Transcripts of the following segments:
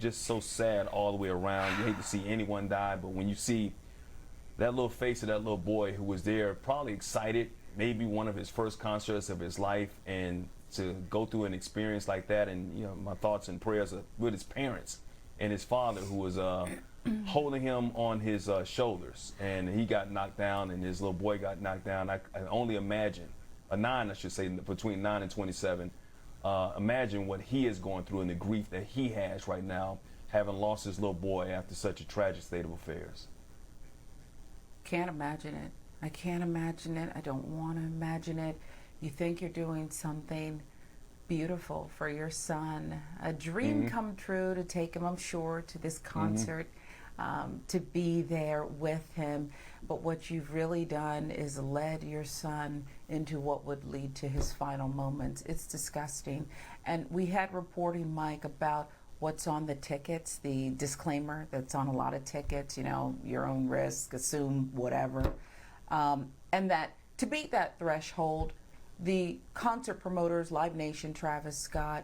you're just so sad all the way around. You hate to see anyone die, but when you see that little face of that little boy who was there, probably excited, maybe one of his first concerts of his life, and to go through an experience like that, and you know, my thoughts and prayers are with his parents and his father, who was holding him on his shoulders, and he got knocked down, and his little boy got knocked down. I only imagine, a 9, I should say, between 9 and 27. Imagine what he is going through and the grief that he has right now, having lost his little boy after such a tragic state of affairs. Can't imagine it. I can't imagine it. I don't want to imagine it. You think you're doing something beautiful for your son, a dream come true to take him, I'm sure, to this concert, to be there with him. But what you've really done is led your son into what would lead to his final moments. It's disgusting. And we had reporting, Mike, about what's on the tickets, the disclaimer that's on a lot of tickets, you know, your own risk, assume whatever. And that to beat that threshold, the concert promoters, Live Nation, Travis Scott,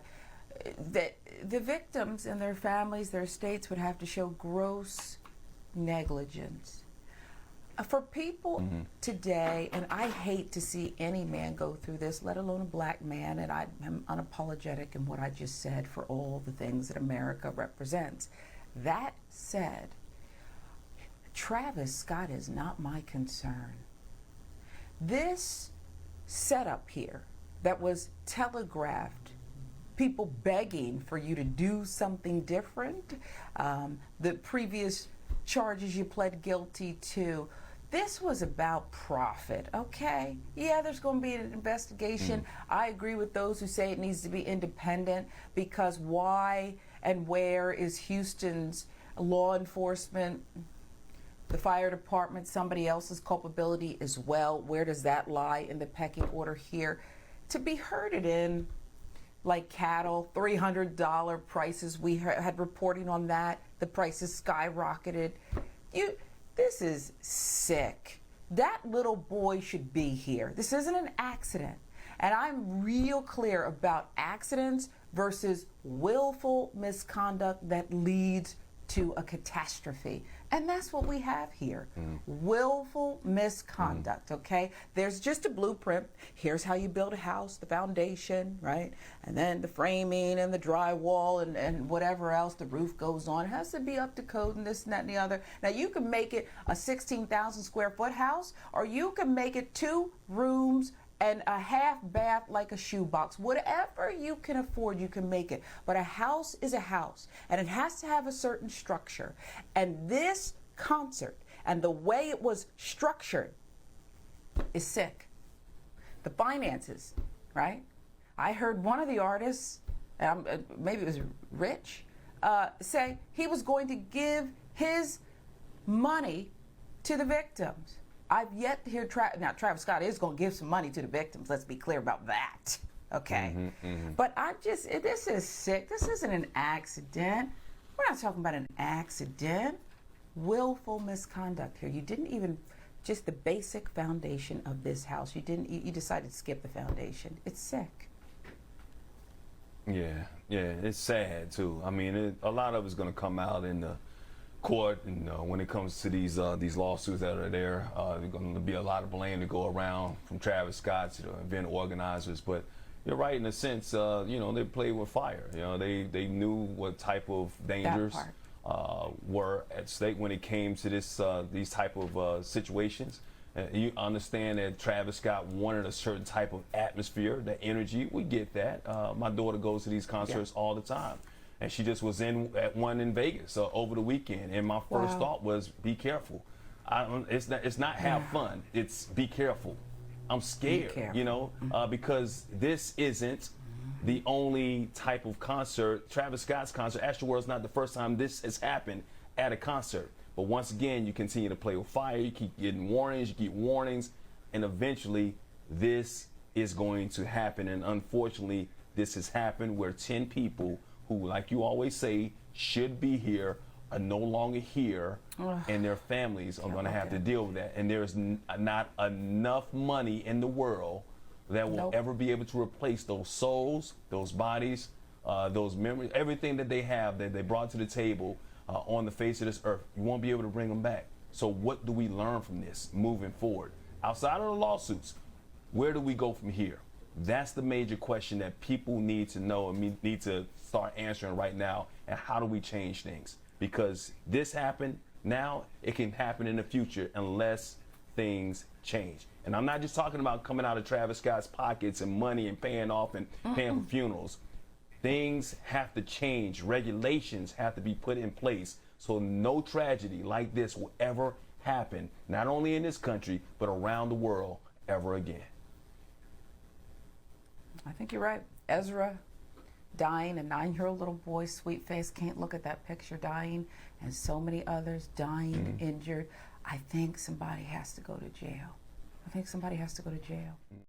that the victims and their families, their estates would have to show gross negligence. For people today, and I hate to see any man go through this, let alone a black man, and I am unapologetic in what I just said for all the things that America represents. That said, Travis Scott is not my concern. This setup here that was telegraphed, people begging for you to do something different, the previous charges you pled guilty to, this was about profit, okay? Yeah, there's going to be an investigation. I agree with those who say it needs to be independent, because why and where is Houston's law enforcement, the fire department, somebody else's culpability as well? Where does that lie in the pecking order here? To be herded in like cattle, $300 prices, we had reporting on that. The prices skyrocketed. This is sick. That little boy should be here. This isn't an accident. And I'm real clear about accidents versus willful misconduct that leads to a catastrophe. And that's what we have here. Willful misconduct, okay? There's just a blueprint. Here's how you build a house, the foundation, right? And then the framing and the drywall and whatever else, the roof goes on. It has to be up to code and this and that and the other. Now you can make it a 16,000 square foot house, or you can make it 2 rooms and a half bath like a shoebox. Whatever you can afford, you can make it. But a house is a house, and it has to have a certain structure. And this concert and the way it was structured is sick. The finances, right? I heard one of the artists, maybe it was Rich, say he was going to give his money to the victims. I've yet to hear now Travis Scott is going to give some money to the victims. Let's be clear about that. Okay. But this is sick. This isn't an accident. We're not talking about an accident. Willful misconduct here. You didn't even, just the basic foundation of this house. You decided to skip the foundation. It's sick. Yeah, it's sad too. I mean, a lot of it's going to come out in the court, and when it comes to these lawsuits that are there, there's going to be a lot of blame to go around from Travis Scott to the event organizers. But you're right in a sense. They played with fire. They knew what type of dangers were at stake when it came to these type of situations. You understand that Travis Scott wanted a certain type of atmosphere, the energy. We get that. My daughter goes to these concerts all the time. And she just was at one in Vegas over the weekend. And my first thought was, be careful. It's not have fun. It's be careful. I'm scared, because this isn't the only type of concert. Travis Scott's concert, Astroworld's not the first time this has happened at a concert. But once again, you continue to play with fire. You keep getting warnings. You get warnings. And eventually, this is going to happen. And unfortunately, this has happened where 10 people who, like you always say, should be here, are no longer here, and their families are going to have to deal with that. And there's not enough money in the world that will ever be able to replace those souls, those bodies those memories, everything that they have that they brought to the table on the face of this earth, you won't be able to bring them back. So what do we learn from this moving forward? Outside of the lawsuits, where do we go from here? That's the major question that people need to know and need to start answering right now. And how do we change things? Because this happened now, it can happen in the future unless things change. And I'm not just talking about coming out of Travis Scott's pockets and money and paying off and paying for funerals. Things have to change. Regulations have to be put in place so no tragedy like this will ever happen, not only in this country, but around the world ever again. I think you're right. Ezra dying, a 9-year-old little boy, sweet face, can't look at that picture, dying, and so many others dying, injured. I think somebody has to go to jail. I think somebody has to go to jail.